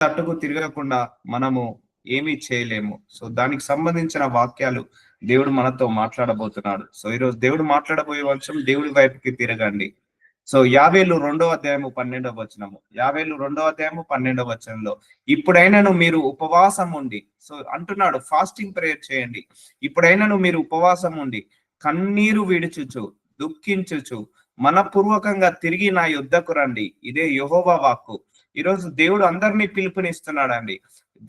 తట్టుకు తిరగకుండా మనము ఏమీ చేయలేము. సో దానికి సంబంధించిన వాక్యాలు దేవుడు మనతో మాట్లాడబోతున్నాడు. సో ఈరోజు దేవుడు మాట్లాడబోయే వర్షం దేవుడి వైపుకి తిరగండి. సో యావేలు 2వ అధ్యాయము 12వ వచనము. యావేలు 2వ అధ్యాయము 12వ వచనంలో ఇప్పుడైనను మీరు ఉపవాసం ఉండి, సో అంటున్నాడు ఫాస్టింగ్ ప్రేయర్ చేయండి. ఇప్పుడైనను మీరు ఉపవాసం ఉండి కన్నీరు విడుచుచు దుఃఖించుచు మనపూర్వకంగా తిరిగి నా యుద్ధకు రండి. ఇదే యెహోవా వాక్కు. ఈరోజు దేవుడు అందరినీ పిలుపునిస్తున్నాడు అండి.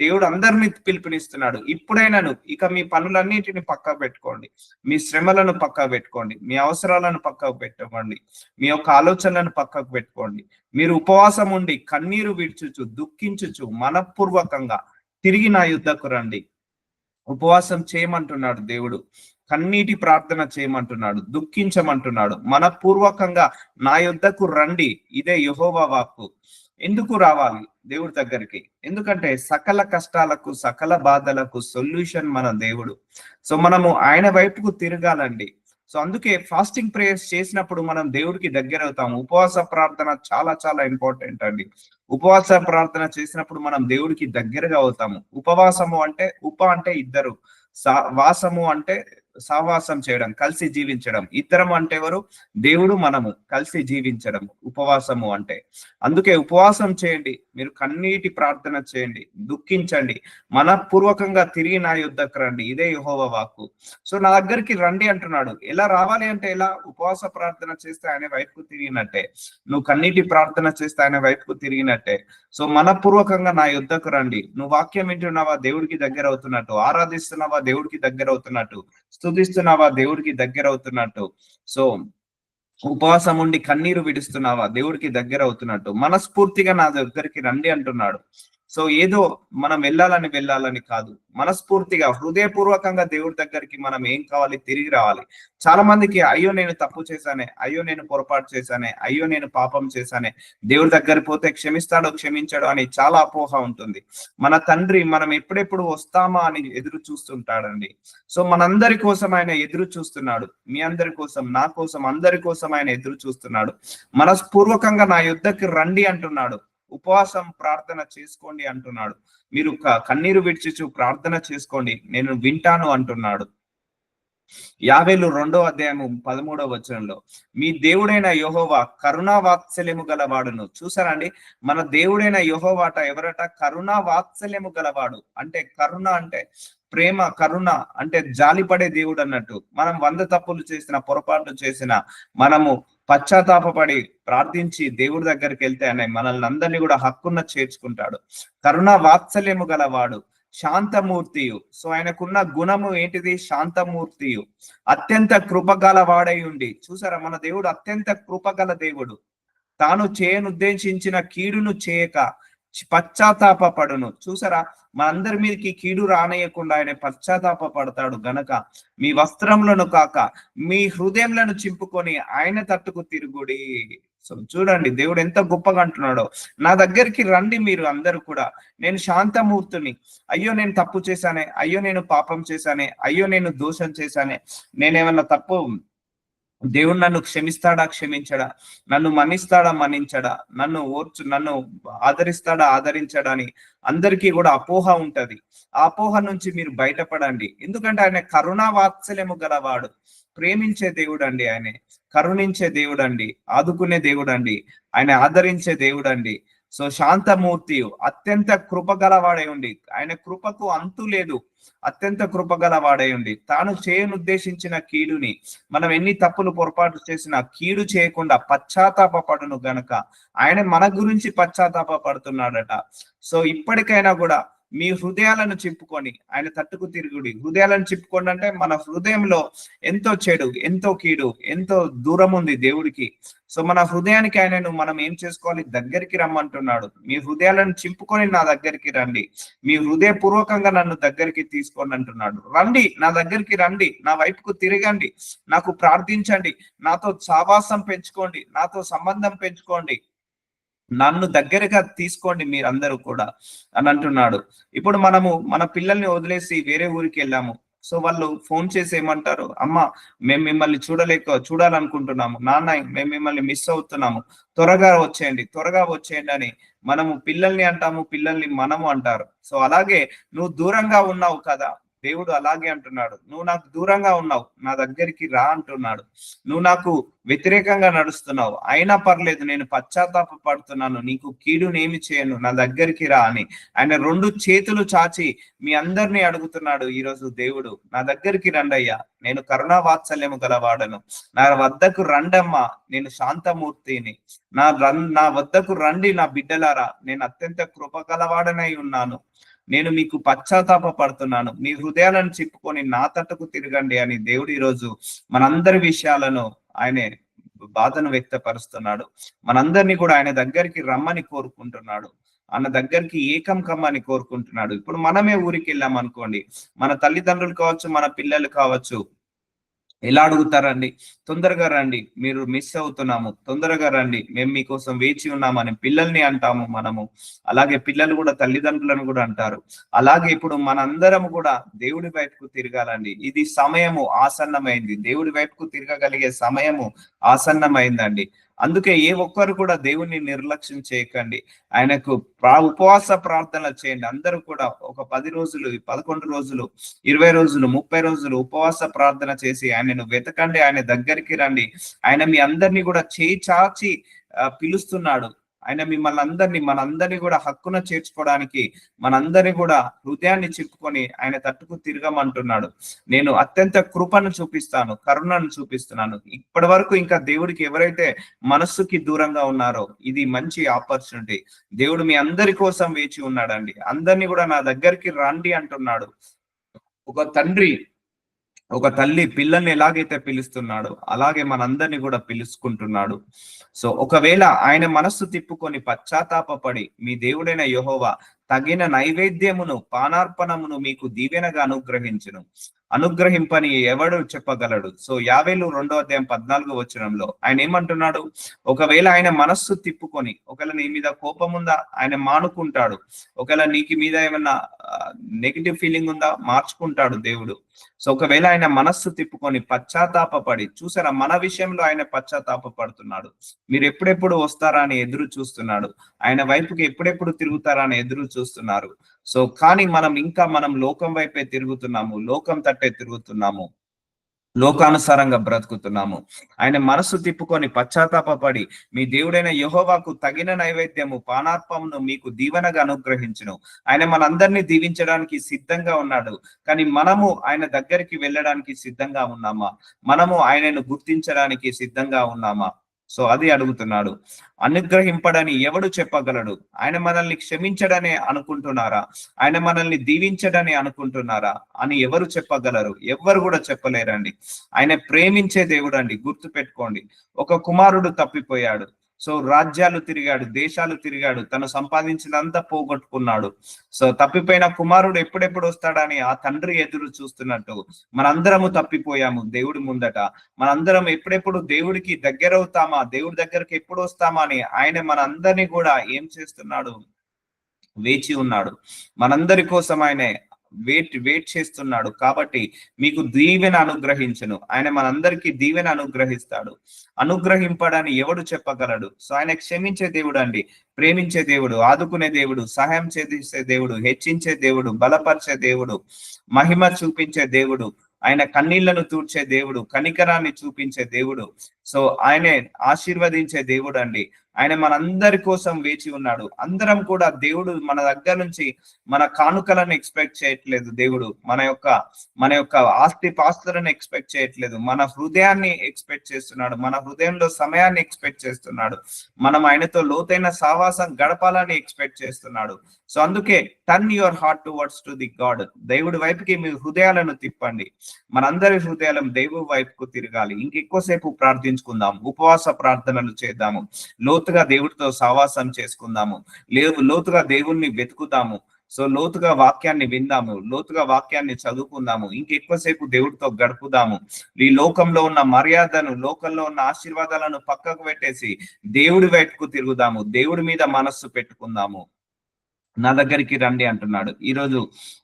దేవుడు అందరినీ పిలుపునిస్తున్నాడు. ఇప్పుడైనాను ఇక మీ పనులన్నిటిని పక్కకు పెట్టుకోండి, మీ శ్రమలను పక్కకు పెట్టుకోండి, మీ అవసరాలను పక్కకు పెట్టుకోండి, మీ యొక్క ఆలోచనలను పక్కకు పెట్టుకోండి. మీరు ఉపవాసం ఉండి కన్నీరు విడుచుచు దుఃఖించుచు మనపూర్వకంగా తిరిగి నా యుద్ధకు రండి. ఉపవాసం చేయమంటున్నాడు దేవుడు, కన్నీటి ప్రార్థన చేయమంటున్నాడు, దుఃఖించమంటున్నాడు, మనపూర్వకంగా నా యుద్ధకు రండి. ఇదే యెహోవా వాక్కు. ఎందుకు రావాలి దేవుడి దగ్గరికి? ఎందుకంటే సకల కష్టాలకు సకల బాధలకు సొల్యూషన్ మన దేవుడు. సో మనము ఆయన వైపుకు తిరగాలండి. సో అందుకే ఫాస్టింగ్ ప్రేయర్స్ చేసినప్పుడు మనం దేవుడికి దగ్గర అవుతాము. ఉపవాస ప్రార్థన చాలా చాలా ఇంపార్టెంట్ అండి. ఉపవాస ప్రార్థన చేసినప్పుడు మనం దేవుడికి దగ్గరగా అవుతాము. ఉపవాసము అంటే అంటే ఇద్దరు, వాసము అంటే సావాసం చేయడం, కలిసి జీవించడం. ఇద్దరం అంటే ఎవరు? దేవుడు, మనము కలిసి జీవించడం ఉపవాసము అంటే. అందుకే ఉపవాసం చేయండి, మీరు కన్నీటి ప్రార్థన చేయండి, దుఃఖించండి, మనపూర్వకంగా తిరిగి నా యుద్ధకు రండి. ఇదే యెహోవా వాక్కు. సో నా దగ్గరికి రండి అంటున్నాడు. ఎలా రావాలి అంటే ఎలా? ఉపవాస ప్రార్థన చేస్తే ఆయన వైపుకు తిరిగినట్టే, నువ్వు కన్నీటి ప్రార్థన చేస్తే ఆయన వైపుకు తిరిగినట్టే. సో మనపూర్వకంగా నా యుద్ధకు రండి. నువ్వు వాక్యం వింటున్నావా? దేవుడికి దగ్గర అవుతున్నట్టు. ఆరాధిస్తున్నావా? దేవుడికి దగ్గర అవుతున్నట్టు. స్తుతిస్తున్నావా? దేవుడికి దగ్గర అవుతున్నట్టు. సో ఉపవాసం ఉండి కన్నీరు విడుస్తున్నావా? దేవుడికి దగ్గర అవుతున్నట్టు. మనస్ఫూర్తిగా నా దగ్గరికి రండి అంటున్నాడు. సో ఏదో మనం వెళ్ళాలని కాదు, మనస్ఫూర్తిగా హృదయపూర్వకంగా దేవుడి దగ్గరికి మనం ఏం కావాలి? తిరిగి రావాలి. చాలా మందికి అయ్యో నేను తప్పు చేశానే, అయ్యో నేను పొరపాటు చేశానే, అయ్యో నేను పాపం చేశానే, దేవుడి దగ్గర పోతే క్షమిస్తాడో క్షమించాడో అని చాలా అపోహ ఉంటుంది. మన తండ్రి మనం ఎప్పుడెప్పుడు వస్తామా అని ఎదురు చూస్తుంటాడండి. సో మనందరి కోసం ఆయన ఎదురు చూస్తున్నాడు. మీ అందరి కోసం, నా కోసం, అందరి కోసం ఆయన ఎదురు చూస్తున్నాడు. మనస్పూర్వకంగా నా యుద్ధకి రండి అంటున్నాడు. ఉపవాసం ప్రార్థన చేసుకోండి అంటున్నాడు. మీరు కన్నీరు విడిచిచు ప్రార్థన చేసుకోండి, నేను వింటాను అంటున్నాడు. యావేలు 2వ అధ్యాయము 13వ వచనంలో మీ దేవుడైన యెహోవా కరుణా వాత్సల్యము గలవాడును. చూసారండి, మన దేవుడైన యెహోవాట ఎవరట? కరుణా వాత్సల్యము గలవాడు. అంటే కరుణ అంటే ప్రేమ, కరుణ అంటే జాలిపడే దేవుడు అన్నట్టు. మనం 100 తప్పులు చేసిన, పొరపాట్లు చేసిన, మనము పశ్చాత్తాపడి ప్రార్థించి దేవుడి దగ్గరికి వెళ్తే ఆయన మనల్ని అందరినీ కూడా హక్కున చేర్చుకుంటాడు. కరుణ వాత్సల్యము గలవాడు, శాంతమూర్తియు. సో ఆయనకున్న గుణము ఏంటిది? శాంతమూర్తియు. అత్యంత కృపగల వాడై ఉండి. చూసారా, మన దేవుడు అత్యంత కృపగల దేవుడు. తాను చేయనుద్దేశించిన కీడును చేయక పశ్చాత్తాపడును. చూసారా, మనందరి మీదకి కీడు రానేయకుండా ఆయన పశ్చాత్తాప పడతాడు గనక మీ వస్త్రములను కాక మీ హృదయంలను చింపుకొని ఆయన తట్టుకు తిరుగుడి. సో చూడండి దేవుడు ఎంత గొప్పగా అంటున్నాడో. నా దగ్గరికి రండి మీరు అందరూ కూడా, నేను శాంతమూర్తిని. అయ్యో నేను తప్పు చేశానే, అయ్యో నేను పాపం చేశానే, అయ్యో నేను దోషం చేశానే, నేనేమన్నా తప్పు, దేవుడు నన్ను క్షమిస్తాడా క్షమించడా, నన్ను మన్నిస్తాడా మన్నించడా, నన్ను ఆదరిస్తాడా ఆదరించడా అని అందరికీ కూడా అపోహ ఉంటది. ఆ అపోహ నుంచి మీరు బయటపడండి. ఎందుకంటే ఆయన కరుణా వాత్సల్యము గలవాడు, ప్రేమించే దేవుడు అండి, ఆయన కరుణించే దేవుడు అండి, ఆదుకునే దేవుడు అండి, ఆయన ఆదరించే దేవుడు అండి. సో శాంతమూర్తి, అత్యంత కృపగల వాడై ఉండి, ఆయన కృపకు అంతు లేదు, అత్యంత కృపగల వాడై ఉండి, తాను చేయనుద్దేశించిన కీడుని, మనం ఎన్ని తప్పులు పొరపాటు చేసినా కీడు చేయకుండా పశ్చాత్తాపడును గనక ఆయన మన గురించి పశ్చాత్తాప పడుతున్నాడట. సో ఇప్పటికైనా కూడా మీ హృదయాలను చింపుకొని ఆయన తట్టుకు తిరుగుడి. హృదయాలను చింపుకోండి అంటే మన హృదయంలో ఎంతో చెడు, ఎంతో కీడు, ఎంతో దూరం ఉంది దేవుడికి. సో మన హృదయానికి ఆయనను మనం ఏం చేసుకోవాలి? దగ్గరికి రమ్మంటున్నాడు. మీ హృదయాలను చింపుకొని నా దగ్గరికి రండి, మీ హృదయపూర్వకంగా నన్ను దగ్గరికి తీసుకోండి అంటున్నాడు. రండి, నా దగ్గరికి రండి, నా వైపుకు తిరగండి, నాకు ప్రార్థించండి, నాతో సావాసం పెంచుకోండి, నాతో సంబంధం పెంచుకోండి, నన్ను దగ్గరగా తీసుకోండి మీరందరూ కూడా అని అంటున్నాడు. ఇప్పుడు మనము మన పిల్లల్ని వదిలేసి వేరే ఊరికి వెళ్ళాము, సో వాళ్ళు ఫోన్ చేసి ఏమంటారు, అమ్మ మేము మిమ్మల్ని చూడాలనుకుంటున్నాము, నాన్న మేము మిమ్మల్ని మిస్ అవుతున్నాము, త్వరగా వచ్చేయండి అని మనము పిల్లల్ని అంటాము, పిల్లల్ని మనము అంటారు. సో అలాగే నువ్వు దూరంగా ఉన్నావు కదా, దేవుడు అలాగే అంటున్నాడు, నువ్వు నాకు దూరంగా ఉన్నావు, నా దగ్గరికి రా అంటున్నాడు. నువ్వు నాకు వ్యతిరేకంగా నడుస్తున్నావు, అయినా పర్లేదు, నేను పశ్చాత్తాప పడుతున్నాను, నీకు కీడునేమి చేయను, నా దగ్గరికి రా అని ఆయన 2 చేతులు చాచి మీ అందరినీ అడుగుతున్నాడు ఈరోజు దేవుడు. నా దగ్గరికి రండయ్యా, నేను కరుణా వాత్సల్యము గలవాడను, నా వద్దకు రండమ్మా, నేను శాంతమూర్తిని, నా వద్దకు రండి నా బిడ్డలారా, నేను అత్యంత కృప గలవాడనై ఉన్నాను, నేను మీకు పశ్చాత్తాప పడుతున్నాను, మీ హృదయాలను చిప్పుకొని నా తట్టుకు తిరగండి అని దేవుడు ఈరోజు మనందరి విషయాలను ఆయనే బాధను వ్యక్తపరుస్తున్నాడు. మనందరినీ కూడా ఆయన దగ్గరికి రమ్మని కోరుకుంటున్నాడు, ఆయన దగ్గరికి ఏకం కమ్మని కోరుకుంటున్నాడు. ఇప్పుడు మనమే ఊరికి వెళ్ళాం అనుకోండి, మన తల్లిదండ్రులు కావచ్చు, మన పిల్లలు కావచ్చు, ఎలా అడుగుతారండి, తొందరగా రండి, మీరు మిస్ అవుతున్నాము, తొందరగా రండి, మేము మీకోసం వేచి ఉన్నామని పిల్లల్ని అంటాము మనము. అలాగే పిల్లలు కూడా తల్లిదండ్రులను కూడా అంటారు. అలాగే ఇప్పుడు మనందరం కూడా దేవుడి వైపుకు తిరగాలండి. ఇది సమయము ఆసన్నమైంది, దేవుడి వైపుకు తిరగగలిగే సమయము ఆసన్నమైందండి. అందుకే ఏ ఒక్కరు కూడా దేవుణ్ణి నిర్లక్ష్యం చేయకండి, ఆయనకు ఉపవాస ప్రార్థనలు చేయండి. అందరూ కూడా ఒక 10 రోజులు, 11 రోజులు, 20 రోజులు, 30 రోజులు ఉపవాస ప్రార్థన చేసి ఆయనను వెతకండి, ఆయన దగ్గరికి రండి. ఆయన మీ అందరినీ కూడా చేయి చాచి పిలుస్తున్నాడు. ఆయన మిమ్మల్ని మనందరినీ కూడా హక్కున చేర్చుకోవడానికి, మనందరినీ కూడా హృదయాన్ని చిక్కుకొని ఆయన తట్టుకు తిరగమంటున్నాడు. నేను అత్యంత కృపను చూపిస్తాను, కరుణను చూపిస్తున్నాను. ఇప్పటి వరకు ఇంకా దేవుడికి ఎవరైతే మనస్సుకి దూరంగా ఉన్నారో ఇది మంచి ఆపర్చునిటీ. దేవుడు మీ అందరి కోసం వేచి ఉన్నాడండి. అందరినీ కూడా నా దగ్గరికి రండి అంటున్నాడు. ఒక తల్లి పిల్లల్ని ఎలాగైతే పిలుస్తున్నాడో అలాగే మనందరినీ కూడా పిలుచుకుంటున్నాడు. సో ఒకవేళ ఆయన మనస్సు తిప్పుకొని పశ్చాత్తాపడి మీ దేవుడైన యెహోవా తగిన నైవేద్యమును పానార్పణమును మీకు దీవెనగా అనుగ్రహింపని ఎవడు చెప్పగలడు. సో 52:14 ఆయన ఏమంటున్నాడు, ఒకవేళ ఆయన మనస్సు తిప్పుకొని, ఒకవేళ నీ మీద కోపం ఉందా ఆయన మానుకుంటాడు, ఒకవేళ నీకు మీద ఏమన్నా నెగిటివ్ ఫీలింగ్ ఉందా మార్చుకుంటాడు దేవుడు. సో ఒకవేళ ఆయన మనస్సు తిప్పుకొని పశ్చాత్తాపడి, చూసారా మన విషయంలో ఆయన పశ్చాత్తాప పడుతున్నాడు, మీరు ఎప్పుడెప్పుడు వస్తారా అని ఎదురు చూస్తున్నాడు, ఆయన వైపుకి ఎప్పుడెప్పుడు తిరుగుతారా అని ఎదురు చూస్తున్నారు. సో కానీ మనం లోకం వైపే తిరుగుతున్నాము, లోకం తట్టే తిరుగుతున్నాము, లోకానుసారంగా బ్రతుకుతున్నాము. ఆయన మనసు తిప్పుకొని పశ్చాత్తాపడి మీ దేవుడైన యెహోవాకు తగిన నైవేద్యము పానార్పమును మీకు దీవెనగా అనుగ్రహించును. ఆయన మనందరినీ దీవించడానికి సిద్ధంగా ఉన్నాడు, కానీ మనము ఆయన దగ్గరికి వెళ్ళడానికి సిద్ధంగా ఉన్నామా, మనము ఆయనను గుర్తించడానికి సిద్ధంగా ఉన్నామా? సో అది అడుగుతున్నాడు. అనుగ్రహింపడని ఎవడు చెప్పగలడు? ఆయన మనల్ని క్షమించడనే అనుకుంటున్నారా, ఆయన మనల్ని దీవించడని అనుకుంటున్నారా అని ఎవరు చెప్పగలరు? ఎవ్వరు కూడా చెప్పలేరండి. ఆయన ప్రేమించే దేవుడు అండి, గుర్తు పెట్టుకోండి. ఒక కుమారుడు తప్పిపోయాడు, సో రాజ్యాలు తిరిగాడు, దేశాలు తిరిగాడు, తను సంపాదించినంతా పోగొట్టుకున్నాడు. సో తప్పిపోయిన కుమారుడు ఎప్పుడెప్పుడు వస్తాడని ఆ తండ్రి ఎదురు చూస్తున్నట్టు మనందరము తప్పిపోయాము దేవుడి ముందట. మనందరం ఎప్పుడెప్పుడు దేవుడికి దగ్గరవుతామా, దేవుడి దగ్గరికి ఎప్పుడు వస్తామా అని ఆయన మనందరినీ కూడా ఏం చేస్తున్నాడు, వేచి ఉన్నాడు. మనందరి కోసం ఆయన వెయిట్ చేస్తున్నాడు. కాబట్టి మీకు దీవెన అనుగ్రహించను, ఆయన మనందరికీ దీవెన అనుగ్రహిస్తాడు. అనుగ్రహింపడని ఎవడు చెప్పగలడు? సో ఆయన క్షమించే దేవుడు అండి, ప్రేమించే దేవుడు, ఆదుకునే దేవుడు, సహాయం చేసే దేవుడు, హెచ్చించే దేవుడు, బలపరిచే దేవుడు, మహిమ చూపించే దేవుడు, ఆయన కన్నీళ్లను తూర్చే దేవుడు, కనికరాన్ని చూపించే దేవుడు. సో ఆయనే ఆశీర్వదించే దేవుడు అండి. ఆయన మనందరి కోసం వేచి ఉన్నాడు. అందరం కూడా దేవుడు మన దగ్గర నుంచి మన కానుకలను ఎక్స్పెక్ట్ చేయట్లేదు. దేవుడు మన యొక్క ఆస్తి పాస్తులను ఎక్స్పెక్ట్ చేయట్లేదు, మన హృదయాన్ని ఎక్స్పెక్ట్ చేస్తున్నాడు, మన హృదయంలో సమయాన్ని ఎక్స్పెక్ట్ చేస్తున్నాడు, మనం ఆయనతో లోతైన సావాసం గడపాలని ఎక్స్పెక్ట్ చేస్తున్నాడు. సో అందుకే turn your heart towards to the God, దేవుడి వైపుకి మీ హృదయాలను తిప్పండి. మనందరి హృదయాలను దేవుడి వైపుకు తిరగాలి. ఇంకెక్కువసేపు ప్రార్థించుకుందాం, ఉపవాస ప్రార్థనలు చేద్దాము, లోతుగా దేవుడితో సావాసం చేసుకుందాము, లోతుగా దేవుణ్ణి వెతుకుదాము. సో లోతుగా వాక్యాన్ని విందాము, లోతుగా వాక్యాన్ని చదువుకుందాము, ఇంకెక్కువసేపు దేవుడితో గడుపుదాము. ఈ లోకంలో ఉన్న మర్యాదను, లోకంలో ఉన్న ఆశీర్వాదాలను పక్కకు పెట్టేసి దేవుడి వైపుకు తిరుగుదాము, దేవుడి మీద మనస్సు పెట్టుకుందాము. నా దగ్గరికి రండి అంటున్నాడు. ఈరోజు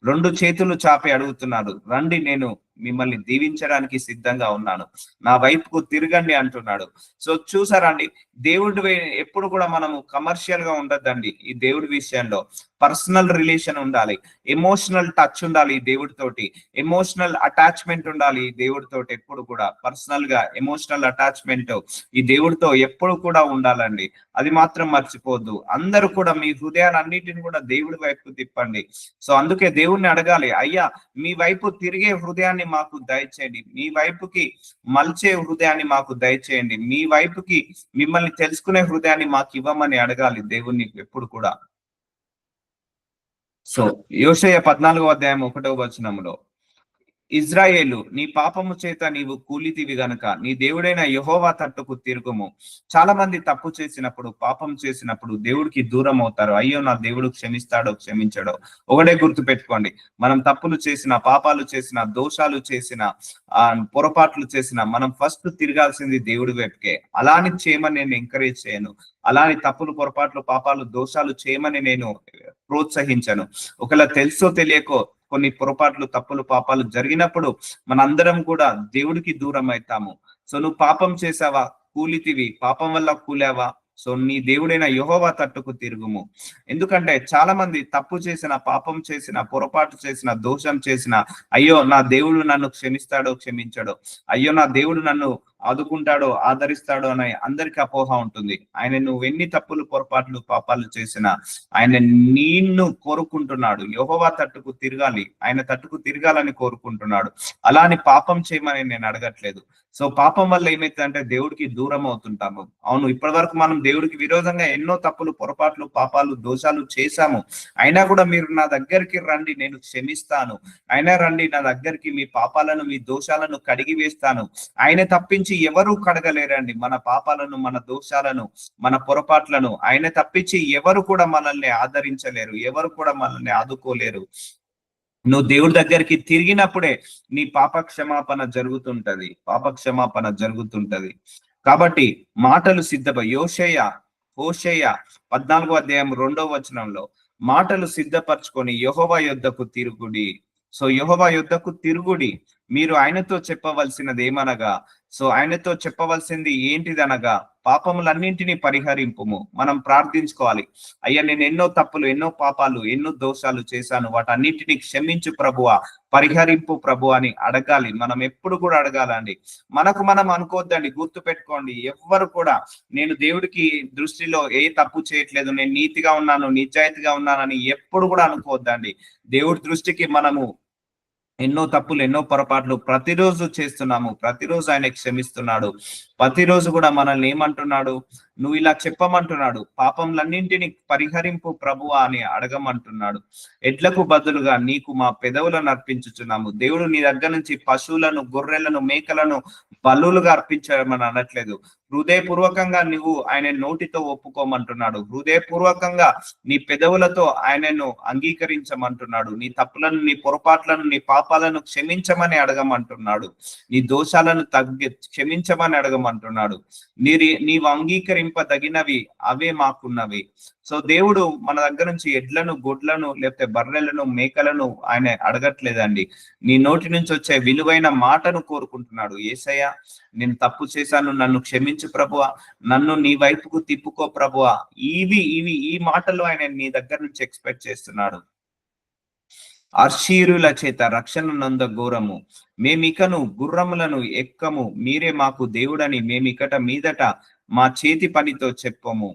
2 చేతులు చాపి అడుగుతున్నాడు, రండి, నేను మిమ్మల్ని దీవించడానికి సిద్ధంగా ఉన్నాను, నా వైపుకు తిరగండి అంటున్నాడు. సో చూసారండి, దేవుడి ఎప్పుడు కూడా మనము కమర్షియల్ గా ఉండద్దండి. ఈ దేవుడి విషయంలో పర్సనల్ రిలేషన్ ఉండాలి, ఎమోషనల్ టచ్ ఉండాలి దేవుడితోటి, ఎమోషనల్ అటాచ్మెంట్ ఉండాలి దేవుడితోటి. ఎప్పుడు కూడా పర్సనల్ గా ఎమోషనల్ అటాచ్మెంట్ ఈ దేవుడితో ఎప్పుడు కూడా ఉండాలండి. అది మాత్రం మర్చిపోద్దు. అందరూ కూడా మీ హృదయాలన్నిటిని కూడా దేవుడి వైపుకు తిప్పండి. సో అందుకే దేవుణ్ణి అడగాలి, అయ్యా మీ వైపు తిరిగే హృదయాన్ని మాకు దయచేయండి, మీ వైపుకి మలిచే హృదయాన్ని మాకు దయచేయండి, మీ వైపుకి మిమ్మల్ని తెలుసుకునే హృదయాన్ని మాకు ఇవ్వమని అడగాలి దేవుణ్ణి ఎప్పుడు కూడా. సో యోషయ 14వ అధ్యాయం 1వ వచనంలో, ఇజ్రాయేలు, నీ పాపము చేత నీవు కూలితివి గనుక నీ దేవుడైన యెహోవా తట్టుకు తిరుగుము. చాలా మంది తప్పు చేసినప్పుడు, పాపం చేసినప్పుడు దేవుడికి దూరం అవుతారు. అయ్యో నా దేవుడు క్షమిస్తాడో క్షమించడో. ఒకటే గుర్తు పెట్టుకోండి, మనం తప్పులు చేసిన, పాపాలు చేసిన, దోషాలు చేసిన, పొరపాట్లు చేసిన, మనం ఫస్ట్ తిరగాల్సింది దేవుడి వైపుకే. అలాని చేయమని నేను ఎంకరేజ్ చేయను, అలాని తప్పులు, పొరపాట్లు, పాపాలు, దోషాలు చేయమని నేను ప్రోత్సహించను. ఒకవేళ తెలుసో తెలియకో కొన్ని పొరపాట్లు, తప్పులు, పాపాలు జరిగినప్పుడు మనందరం కూడా దేవుడికి దూరం అవుతాము. సో నువ్వు పాపం చేసావా, కూలితివి, పాపం వల్ల కూలావా, సో నీ దేవుడైన యెహోవా తట్టుకు తిరుగుము. ఎందుకంటే చాలా మంది తప్పు చేసిన, పాపం చేసిన, పొరపాటు చేసిన, దోషం చేసిన, అయ్యో నా దేవుడు నన్ను క్షమిస్తాడో క్షమించడో, అయ్యో నా దేవుడు నన్ను ఆదుకుంటాడో ఆదరిస్తాడో అనే అందరికి అపోహ ఉంటుంది. ఆయన నువ్వు ఎన్ని తప్పులు, పొరపాట్లు, పాపాలు చేసినా ఆయన నిన్ను కోరుకుంటున్నాడు. యెహోవా తట్టుకు తిరగాలి, ఆయన తట్టుకు తిరగాలని కోరుకుంటున్నాడు. అలాని పాపం చేయమని నేను అడగట్లేదు. సో పాపం వల్ల ఏమైతుందంటే దేవుడికి దూరం అవుతుంటాము. అవును, ఇప్పటి వరకు మనం దేవుడికి విరోధంగా ఎన్నో తప్పులు, పొరపాట్లు, పాపాలు, దోషాలు చేశాము. అయినా కూడా మీరు నా దగ్గరికి రండి, నేను క్షమిస్తాను, అయినా రండి నా దగ్గరికి, మీ పాపాలను, మీ దోషాలను కడిగి వేస్తాను. ఆయన తప్పించి ఎవరు కడగలేరండి మన పాపాలను, మన దోషాలను, మన పొరపాట్లను. ఆయన తప్పించి ఎవరు కూడా మనల్ని ఆదరించలేరు, ఎవరు కూడా మనల్ని ఆదుకోలేరు. నువ్వు దేవుడి దగ్గరికి తిరిగినప్పుడే నీ పాప క్షమాపణ జరుగుతుంటది, పాప క్షమాపణ జరుగుతుంటది. కాబట్టి మాటలు హోషేయ 14వ అధ్యాయం 2వ వచనంలో, మాటలు సిద్ధపరచుకొని యెహోవా యొద్దకు తిరుగుడి. సో యెహోవా యొద్దకు తిరుగుడి. మీరు ఆయనతో చెప్పవలసినది ఏమనగా, సో ఆయనతో చెప్పవలసింది ఏంటిదనగా, పాపములన్నింటినీ పరిహరింపుము. మనం ప్రార్థించుకోవాలి, అయ్యా నేను ఎన్నో తప్పులు, ఎన్నో పాపాలు, ఎన్నో దోషాలు చేశాను, వాటన్నింటినీ క్షమించు ప్రభువా, పరిహరింపు ప్రభు అని అడగాలి. మనం ఎప్పుడు కూడా అడగాలండి. మనకు మనం అనుకోవద్దండి, గుర్తు పెట్టుకోండి, ఎవ్వరు కూడా నేను దేవుడికి దృష్టిలో ఏ తప్పు చేయట్లేదు, నేను నీతిగా ఉన్నాను, నిజాయితీగా ఉన్నానని ఎప్పుడు కూడా అనుకోవద్దండి. దేవుడి దృష్టికి మనము ఎన్నో తప్పులు, ఎన్నో పొరపాట్లు ప్రతిరోజు చేస్తున్నాము. ప్రతిరోజు ఆయన క్షమిస్తున్నాడు. ప్రతిరోజు కూడా మనల్ని ఏమంటున్నాడు, నువ్వు ఇలా చెప్పమంటున్నాడు, పాపంలన్నింటినీ పరిహరింపు ప్రభువా అని అడగమంటున్నాడు. ఎడ్లకు బదులుగా నీకు మా పెదవులను అర్పించుచున్నాము. దేవుడు నీ దగ్గర నుంచి పశువులను, గొర్రెలను, మేకలను బలులుగా అర్పించమని అనట్లేదు. హృదయపూర్వకంగా నువ్వు ఆయన నోటితో ఒప్పుకోమంటున్నాడు. హృదయపూర్వకంగా నీ పెదవులతో ఆయనను అంగీకరించమంటున్నాడు. నీ తప్పులను, నీ పొరపాట్లను, నీ పాపాలను క్షమించమని అడగమంటున్నాడు. నీ దోషాలను క్షమించమని అడగమంటున్నాడు. నీవు అంగీకరింపదగినవి అవే మాకున్నవి. సో దేవుడు మన దగ్గర నుంచి ఎడ్లను, గొడ్లను, లేకపోతే బర్రెలను, మేకలను ఆయన అడగట్లేదండి. నీ నోటి నుంచి వచ్చే విలువైన మాటను కోరుకుంటున్నాడు. యేసయ్యా నేను తప్పు చేశాను, నన్ను క్షమించు ప్రభువా, నన్ను నీ వైపుకు తిప్పుకో ప్రభువా. ఈ మాటలు ఆయన నీ దగ్గర నుంచి ఎక్స్పెక్ట్ చేస్తున్నాడు. అర్షీరుల చేత రక్షణ నంద ఘోరము, మేమికను గుర్రములను ఎక్కము, మీరే మాకు దేవుడని మేమికట మీదట మా చేతి పనితో చెప్పము.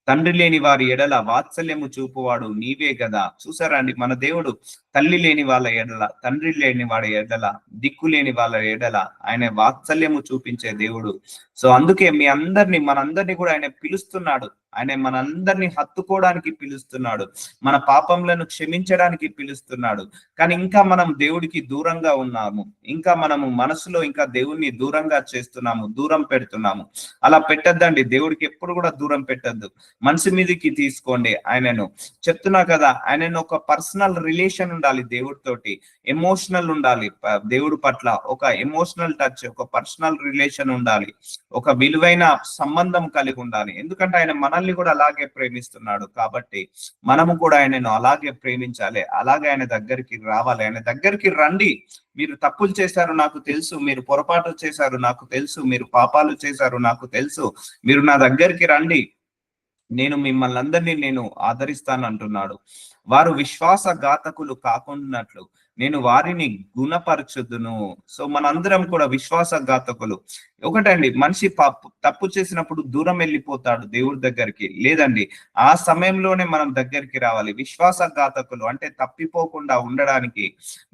తండ్రి లేని వారి ఎడల వాత్సల్యము చూపువాడు నీవే కదా. చూసారా అండి, మన దేవుడు తల్లి లేని వాళ్ళ ఎడల, తండ్రి లేని వాడి ఎడల, దిక్కు లేని వాళ్ళ ఎడల ఆయన వాత్సల్యము చూపించే దేవుడు. సో అందుకే మనందరినీ కూడా ఆయన పిలుస్తున్నాడు. ఆయన మనందరినీ హత్తుకోవడానికి పిలుస్తున్నాడు, మన పాపంలను క్షమించడానికి పిలుస్తున్నాడు. కానీ ఇంకా మనం దేవుడికి దూరంగా ఉన్నాము, ఇంకా మనము మనసులో ఇంకా దేవుణ్ణి దూరంగా చేస్తున్నాము, దూరం పెడుతున్నాము. అలా పెట్టద్దండి, దేవుడికి ఎప్పుడు కూడా దూరం పెట్టద్దు. మనసు మీదకి తీసుకోండి ఆయనను. చెప్తున్నా కదా, ఆయనను ఒక పర్సనల్ రిలేషన్ ఉండాలి ఉండాలి దేవుడితోటి, ఎమోషనల్ ఉండాలి, దేవుడి పట్ల ఒక ఎమోషనల్ టచ్, ఒక పర్సనల్ రిలేషన్ ఉండాలి, ఒక విలువైన సంబంధం కలిగి ఉండాలి. ఎందుకంటే ఆయన మనల్ని కూడా అలాగే ప్రేమిస్తున్నాడు కాబట్టి మనము కూడా ఆయనను అలాగే ప్రేమించాలి, అలాగే ఆయన దగ్గరికి రావాలి. ఆయన దగ్గరికి రండి. మీరు తప్పులు చేశారు నాకు తెలుసు, మీరు పొరపాటు చేశారు నాకు తెలుసు, మీరు పాపాలు చేశారు నాకు తెలుసు, మీరు నా దగ్గరికి రండి, నేను మిమ్మల్ని అందరినీ నేను ఆదరిస్తాను అంటున్నాడు. వారు విశ్వాసఘాతకులు కాకుండాట్లు నేను వారిని గుణపరచుదును. సో మనందరం కూడా విశ్వాసఘాతకులు. ఒకటండి, మనిషి తప్పు చేసినప్పుడు దూరం వెళ్ళిపోతాడు దేవుడి దగ్గరికి, లేదండి ఆ సమయంలోనే మనం దగ్గరికి రావాలి. విశ్వాసఘాతకులు అంటే తప్పిపోకుండా ఉండడానికి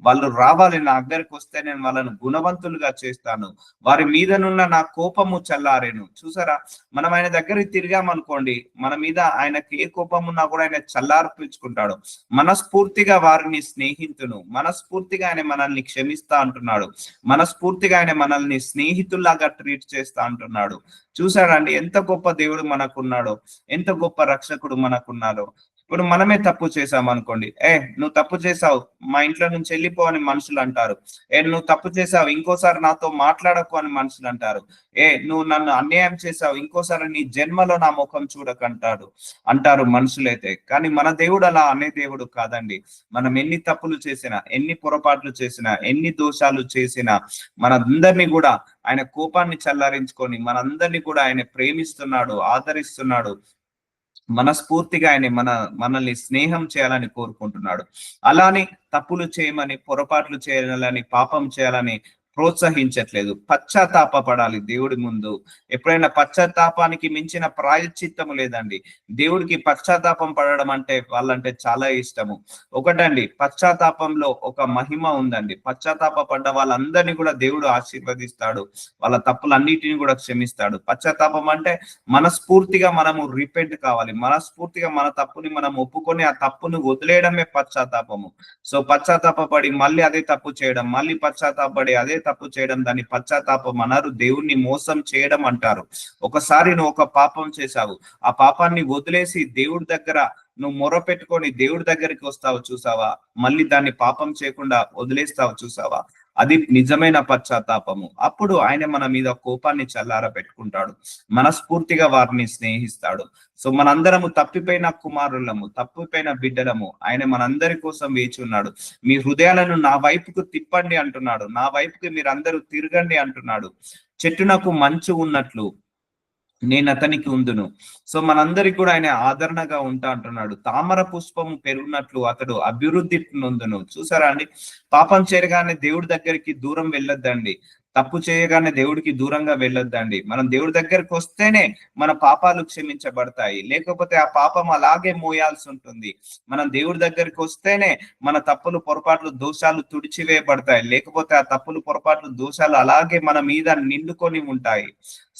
వాళ్ళు రావాలి, నా దగ్గరికి వస్తే నేను వాళ్ళను గుణవంతులుగా చేస్తాను, వారి మీదనున్న నా కోపము చల్లారేను. చూసారా, మనం ఆయన దగ్గరికి తిరిగామనుకోండి, మన మీద ఆయనకి ఏ కోపం ఉన్నా కూడా ఆయన చల్లార్పించుకుంటాడు. మనస్ఫూర్తిగా వారిని స్నేహితును, మనస్ఫూర్తిగా ఆయన మనల్ని క్షమిస్తా అంటున్నాడు, మనస్ఫూర్తిగా ఆయన మనల్ని స్నేహితుల్లాగా ట్రీట్ చేస్తా అంటున్నాడు. చూసాడండి ఎంత గొప్ప దేవుడు మనకున్నాడో, ఎంత గొప్ప రక్షకుడు మనకున్నాడో. ఇప్పుడు మనమే తప్పు చేసాం అనుకోండి, నువ్వు తప్పు చేసావు, మా ఇంట్లో నుంచి వెళ్ళిపో అని మనుషులు అంటారు. నువ్వు తప్పు చేసావు, ఇంకోసారి నాతో మాట్లాడకు అని మనుషులు అంటారు. నువ్వు నన్ను అన్యాయం చేసావు, ఇంకోసారి నీ జన్మలో నా ముఖం అంటారు మనుషులైతే. కానీ మన దేవుడు అలా అనే దేవుడు కాదండి. మనం ఎన్ని తప్పులు చేసినా, ఎన్ని పొరపాట్లు చేసినా, ఎన్ని దోషాలు చేసినా మనందరినీ కూడా ఆయన కోపాన్ని చల్లారించుకొని మనందరినీ కూడా ఆయన ప్రేమిస్తున్నాడు, ఆదరిస్తున్నాడు. మనస్ఫూర్తిగా ఆయన మనల్ని స్నేహం చేయాలని కోరుకుంటున్నాడు. అలానే తప్పులు చేయమని, పొరపాట్లు చేయాలని, పాపం చేయాలని ప్రోత్సహించట్లేదు. పశ్చాత్తాపడాలి దేవుడి ముందు. ఎప్పుడైనా పశ్చాత్తాపానికి మించిన ప్రాయశ్చిత్తము లేదండి. దేవుడికి పశ్చాత్తాపం పడడం అంటే వాళ్ళంటే చాలా ఇష్టము. ఒకటండి, పశ్చాత్తాపంలో ఒక మహిమ ఉందండి. పశ్చాత్తాప పడ్డ వాళ్ళందరినీ కూడా దేవుడు ఆశీర్వదిస్తాడు, వాళ్ళ తప్పులన్నిటిని కూడా క్షమిస్తాడు. పశ్చాత్తాపం అంటే మనస్ఫూర్తిగా మనము రిపెంట్ కావాలి, మనస్ఫూర్తిగా మన తప్పుని మనం ఒప్పుకొని ఆ తప్పును వదిలేయడమే పశ్చాత్తాపము. సో పశ్చాత్తాపడి మళ్ళీ అదే తప్పు చేయడం, మళ్ళీ పశ్చాత్తాపడి అదే తప్పు చేయడం, దాన్ని పశ్చాత్తాపం అన్నారు. దేవుణ్ణి మోసం చేయడం అంటారు. ఒకసారి నువ్వు ఒక పాపం చేశావు, ఆ పాపాన్ని వదిలేసి దేవుడి దగ్గర నువ్వు మొర పెట్టుకొని దేవుడి దగ్గరికి వస్తావు చూసావా, మళ్ళీ దాన్ని పాపం చేయకుండా వదిలేస్తావు చూసావా, అది నిజమైన పశ్చాత్తాపము. అప్పుడు ఆయన మన మీద కోపాన్ని చల్లార పెట్టుకుంటాడు, మనస్ఫూర్తిగా వారిని స్నేహిస్తాడు. సో మనందరము తప్పిపోయిన కుమారులము, తప్పిపోయిన బిడ్డలము. ఆయన మనందరి కోసం వేచి ఉన్నాడు. మీ హృదయాలను నా వైపుకు తిప్పండి అంటున్నాడు, నా వైపుకి మీరందరూ తిరగండి అంటున్నాడు. చెట్టునకు మంచు ఉన్నట్లు నేను అతనికి ఉందును. సో మనందరికి కూడా ఆయన ఆదరణగా ఉంటా అంటున్నాడు. తామర పుష్పము పెరుగునట్లు అతడు అభివృద్ధి నొందును. చూసారా అండి, పాపం చేయగానే దేవుడి దగ్గరికి దూరం వెళ్ళొద్దండి, తప్పు చేయగానే దేవుడికి దూరంగా వెళ్ళొద్దండి. మనం దేవుడి దగ్గరికి వస్తేనే మన పాపాలు క్షమించబడతాయి, లేకపోతే ఆ పాపం అలాగే మోయాల్సి ఉంటుంది. మనం దేవుడి దగ్గరికి వస్తేనే మన తప్పులు, పొరపాట్లు, దోషాలు తుడిచివేయబడతాయి, లేకపోతే ఆ తప్పులు, పొరపాట్లు, దోషాలు అలాగే మన మీద నిండుకొని ఉంటాయి.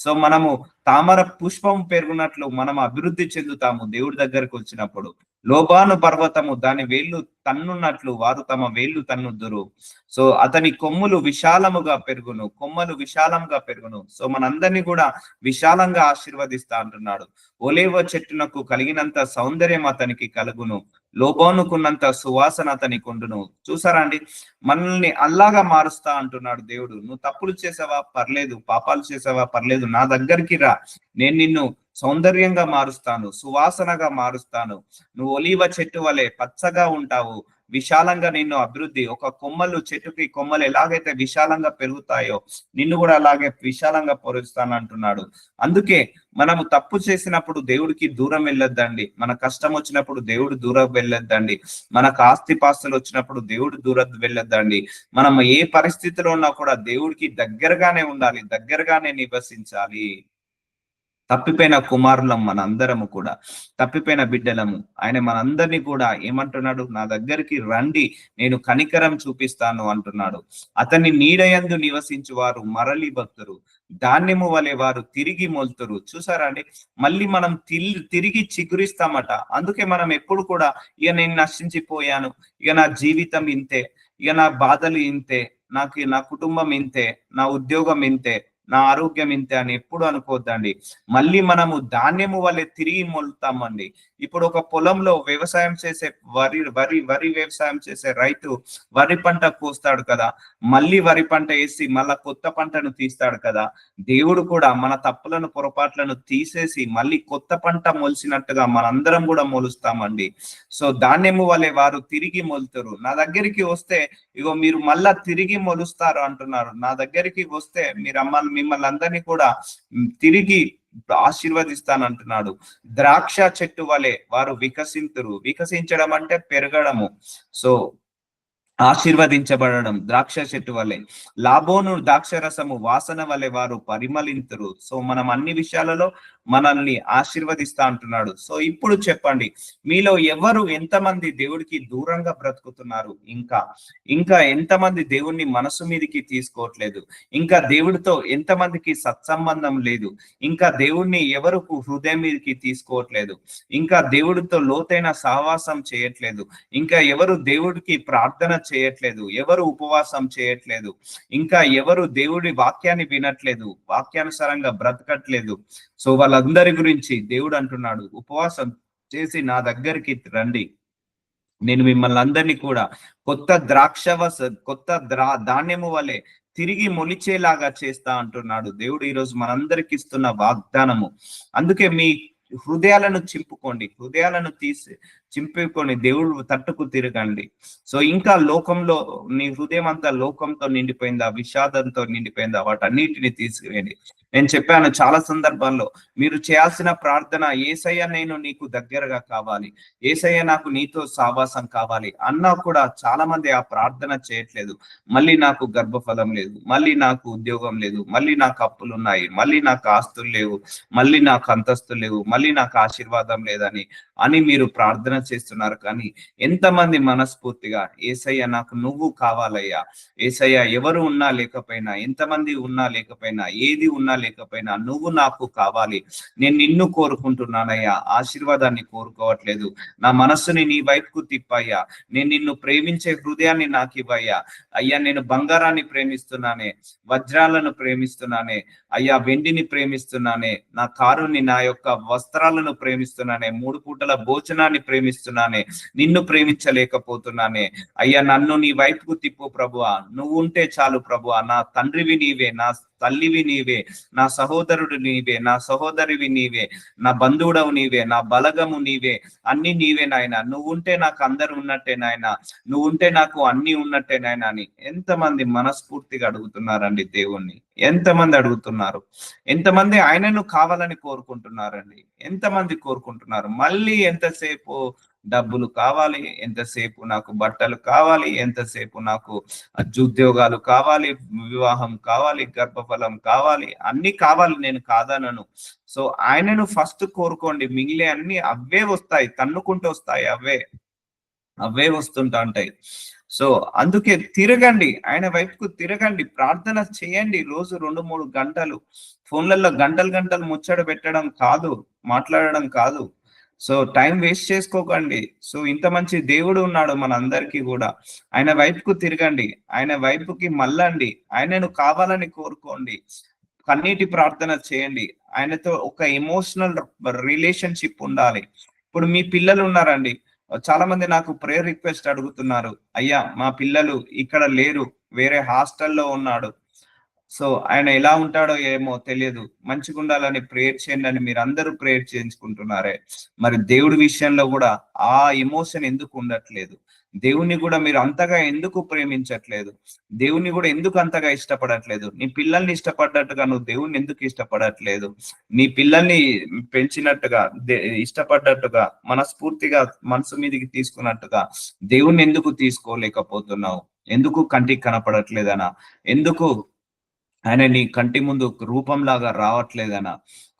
సో మనము తామర పుష్పం పెరుగునట్లు మనం అభివృద్ధి చెందుతాము దేవుడి దగ్గరకు వచ్చినప్పుడు. లోబాను పర్వతము దాని వేళ్ళు తన్నున్నట్లు వారు తమ వేళ్ళు తన్నుదురు. సో అతని కొమ్ములు విశాలముగా పెరుగును, కొమ్మలు విశాలంగా పెరుగును. సో మనందరినీ కూడా విశాలంగా ఆశీర్వదిస్తా అంటున్నాడు. ఒలేవ చెట్టునకు కలిగినంత సౌందర్యం అతనికి కలుగును, లోబానుకున్నంత సువాసన అతనికి ఉండును. చూసారా అండి, మనల్ని అల్లాగా మారుస్తా అంటున్నాడు దేవుడు. నువ్వు తప్పులు చేసావా పర్లేదు, పాపాలు చేసావా పర్లేదు, నా దగ్గరికి రా, నేను నిన్ను సౌందర్యంగా మారుస్తాను, సువాసనగా మారుస్తాను. నువ్వు ఒలీవ చెట్టు వలె పచ్చగా ఉంటావు, విశాలంగా నిన్ను అభివృద్ధి, ఒక కొమ్మలు, చెట్టుకి కొమ్మలు ఎలాగైతే విశాలంగా పెరుగుతాయో నిన్ను కూడా అలాగే విశాలంగా పొరుస్తాను అంటున్నాడు. అందుకే మనము తప్పు చేసినప్పుడు దేవుడికి దూరం వెళ్ళొద్దండి, మన కష్టం వచ్చినప్పుడు దేవుడు దూరం వెళ్ళొద్దండి, మనకు ఆస్తిపాస్తులు వచ్చినప్పుడు దేవుడు దూరం వెళ్ళొద్దండి. మనం ఏ పరిస్థితిలో ఉన్నా కూడా దేవుడికి దగ్గరగానే ఉండాలి, దగ్గరగానే నివసించాలి. తప్పిపోయిన కుమారులం మనందరము కూడా, తప్పిపోయిన బిడ్డలము. ఆయన మనందరినీ కూడా ఏమంటున్నాడు, నా దగ్గరికి రండి, నేను కనికరం చూపిస్తాను అంటున్నాడు. అతని నీడయందు నివసించు వారు మరలి భక్తురు, ధాన్యము వలె వారు తిరిగి మొలుతురు. చూసారా అండి, మళ్ళీ మనం తిరిగి చిగురిస్తామట. అందుకే మనం ఎప్పుడు కూడా ఇక నేను నశించిపోయాను, ఇక నా జీవితం ఇంతే, ఇక నా బాధలు ఇంతే, నా కుటుంబం ఇంతే, నా ఉద్యోగం ఇంతే, నా ఆరోగ్యం ఇంతే అని ఎప్పుడు అనుకోవద్దండి. మళ్ళీ మనము ధాన్యము వల్లే తిరిగి మొలుతామండి. ఇప్పుడు ఒక పొలంలో వ్యవసాయం చేసే వరి వరి వరి వ్యవసాయం చేసే రైతు వరి పంట కోస్తాడు కదా, మళ్ళీ వరి పంట వేసి మళ్ళా కొత్త పంటను తీస్తాడు కదా. దేవుడు కూడా మన తప్పులను పొరపాట్లను తీసేసి మళ్ళీ కొత్త పంట మొలిచినట్టుగా మనందరం కూడా మొలుస్తామండి. సో ధాన్యము వలె వారు తిరిగి మొలుతారు. నా దగ్గరికి వస్తే ఇగో మీరు మళ్ళా తిరిగి మొలుస్తారు అంటున్నారు. నా దగ్గరికి వస్తే మీరు మిమ్మల్ని అందరినీ కూడా తిరిగి ఆశీర్వదిస్తానంటున్నాడు. ద్రాక్ష చెట్టు వలె వారు వికసింతురు. వికసించడం అంటే పెరగడము. సో ఆశీర్వదించబడడం ద్రాక్ష చెట్టు వలె, లాభోను ద్రాక్షరసము వాసన వలె వారు పరిమళింతురు. సో మనం అన్ని విషయాలలో మనల్ని ఆశీర్వదిస్తా అంటున్నాడు. సో ఇప్పుడు చెప్పండి, మీలో ఎవరు ఎంతమంది దేవుడికి దూరంగా బ్రతుకుతున్నారు? ఇంకా ఇంకా ఎంతమంది దేవుణ్ణి మనసు మీదకి తీసుకోవట్లేదు? ఇంకా దేవుడితో ఎంతమందికి సత్సంబంధం లేదు? ఇంకా దేవుణ్ణి ఎవరు హృదయం మీదకి తీసుకోవట్లేదు? ఇంకా దేవుడితో లోతైన సహవాసం చేయట్లేదు? ఇంకా ఎవరు దేవుడికి ప్రార్థన చేయట్లేదు? ఎవరు ఉపవాసం చేయట్లేదు? ఇంకా ఎవరు దేవుడి వాక్యాన్ని వినట్లేదు, వాక్యానుసారంగా బ్రతకట్లేదు? సో వాళ్ళందరి గురించి దేవుడు అంటున్నాడు, ఉపవాసం చేసి నా దగ్గరికి రండి, నేను మిమ్మల్ని అందరినీ కూడా కొత్త ధాన్యము వలె తిరిగి మొలిచేలాగా చేస్తా అంటున్నాడు దేవుడు. ఈరోజు మనందరికి ఇస్తున్న వాగ్దానము. అందుకే మీ హృదయాలను హృదయాలను చింపుకొని దేవుడు తట్టుకు తిరగండి. సో ఇంకా లోకంలో నీ హృదయం అంతా లోకంతో నిండిపోయిందా, విషాదంతో నిండిపోయిందా? వాటన్నిటిని తీసుకురండి. నేను చెప్పాను చాలా సందర్భాల్లో, మీరు చేయాల్సిన ప్రార్థన, ఏసయ్య నేను నీకు దగ్గరగా కావాలి, ఏసయ్య నాకు నీతో సావాసం కావాలి అన్నా కూడా చాలా మంది ఆ ప్రార్థన చేయట్లేదు. మళ్ళీ నాకు గర్భఫలం లేదు, మళ్ళీ నాకు ఉద్యోగం లేదు, మళ్ళీ నాకు అప్పులు ఉన్నాయి, మళ్ళీ నాకు ఆస్తులు లేవు, మళ్ళీ నాకు అంతస్తులు లేవు, మళ్ళీ నాకు ఆశీర్వాదం లేదని మీరు ప్రార్థన చేస్తున్నారు. కానీ ఎంతమంది మనస్ఫూర్తిగా ఏసయ్య నాకు నువ్వు కావాలయ్యా, ఏసయ్య ఎవరు ఉన్నా లేకపోయినా, ఎంతమంది ఉన్నా లేకపోయినా, ఏది ఉన్నా లేకపోయినా నువ్వు నాకు కావాలి, నేను నిన్ను కోరుకుంటున్నానయ్యా, ఆశీర్వాదాన్ని కోరుకోవట్లేదు, నా మనస్సుని నీ వైపుకు తిప్పయ్యా, నేను నిన్ను ప్రేమించే హృదయాన్ని నాకు ఇవ్వయ్యా, అయ్యా నేను బంగారాన్ని ప్రేమిస్తున్నానే, వజ్రాలను ప్రేమిస్తున్నానే, అయ్యా వెండిని ప్రేమిస్తున్నానే, నా కారుని, నా యొక్క వస్త్రాలను ప్రేమిస్తున్నానే, 3 పూటల భోజనాన్ని ప్రేమిస్తున్నానే, నిన్ను ప్రేమించలేకపోతున్నానే, అయ్యా నన్ను నీ వైపుకు తిప్పు ప్రభువా, నువ్వు ఉంటే చాలు ప్రభువా, నా తండ్రివి నీవే, నా తల్లివి నీవే, నా సహోదరుడు నీవే, నా సహోదరివి నీవే, నా బంధువుడవు నీవే, నా బలగము నీవే, అన్ని నీవే నాయన, నువ్వు ఉంటే నాకు అందరు ఉన్నట్టే నాయన, నువ్వు ఉంటే నాకు అన్ని ఉన్నట్టే నాయన అని ఎంతమంది మనస్ఫూర్తిగా అడుగుతున్నారండి దేవుణ్ణి? ఎంతమంది అడుగుతున్నారు? ఎంతమంది ఆయనను కావాలని కోరుకుంటున్నారండి? ఎంతమంది కోరుకుంటున్నారు? మళ్ళీ ఎంతసేపు డబ్బులు కావాలి, ఎంతసేపు నాకు బట్టలు కావాలి, ఎంతసేపు నాకు ఉద్యోగాలు కావాలి, వివాహం కావాలి, గర్భఫలం కావాలి, అన్ని కావాలి, నేను కాదనను. సో ఆయనను ఫస్ట్ కోరుకోండి, మిగిలే అన్ని అవే వస్తాయి, తన్నుకుంటూ వస్తాయి, అవే వస్తుంటా ఉంటాయి. సో అందుకే తిరగండి, ఆయన వైపుకు తిరగండి, ప్రార్థన చేయండి. రోజు 2-3 గంటలు ఫోన్లలో గంటలు ముచ్చట పెట్టడం కాదు, మాట్లాడడం కాదు. సో టైం వేస్ట్ చేసుకోకండి. సో ఇంత మంచి దేవుడు ఉన్నాడు మనందరికీ కూడా. ఆయన వైపుకు తిరగండి, ఆయన వైపుకి మళ్ళండి, ఆయనను కావాలని కోరుకోండి, కన్నీటి ప్రార్థన చేయండి, ఆయనతో ఒక ఎమోషనల్ రిలేషన్షిప్ ఉండాలి. ఇప్పుడు మీ పిల్లలు ఉన్నారండి, చాలా మంది నాకు ప్రేయర్ రిక్వెస్ట్ అడుగుతున్నారు, అయ్యా మా పిల్లలు ఇక్కడ లేరు, వేరే హాస్టల్లో ఉన్నాడు, సో ఆయన ఎలా ఉంటాడో ఏమో తెలియదు, మంచిగా ఉండాలని ప్రేయర్ చేయండి అని మీరు అందరూ ప్రేయర్ చేయించుకుంటున్నారే, మరి దేవుడి విషయంలో కూడా ఆ ఎమోషన్ ఎందుకు ఉండట్లేదు? దేవుణ్ణి కూడా మీరు అంతగా ఎందుకు ప్రేమించట్లేదు? దేవుణ్ణి కూడా ఎందుకు అంతగా ఇష్టపడట్లేదు? నీ పిల్లల్ని ఇష్టపడ్డట్టుగా నువ్వు దేవుణ్ణి ఎందుకు ఇష్టపడట్లేదు? నీ పిల్లల్ని పెంచినట్టుగా, ఇష్టపడ్డట్టుగా, మనస్ఫూర్తిగా మనసు మీదకి తీసుకున్నట్టుగా దేవుణ్ణి ఎందుకు తీసుకోలేకపోతున్నావు? ఎందుకు కంటికి కనపడట్లేదనా? ఎందుకు ఆయన నీ కంటి ముందు రూపంలాగా రావట్లేదనా?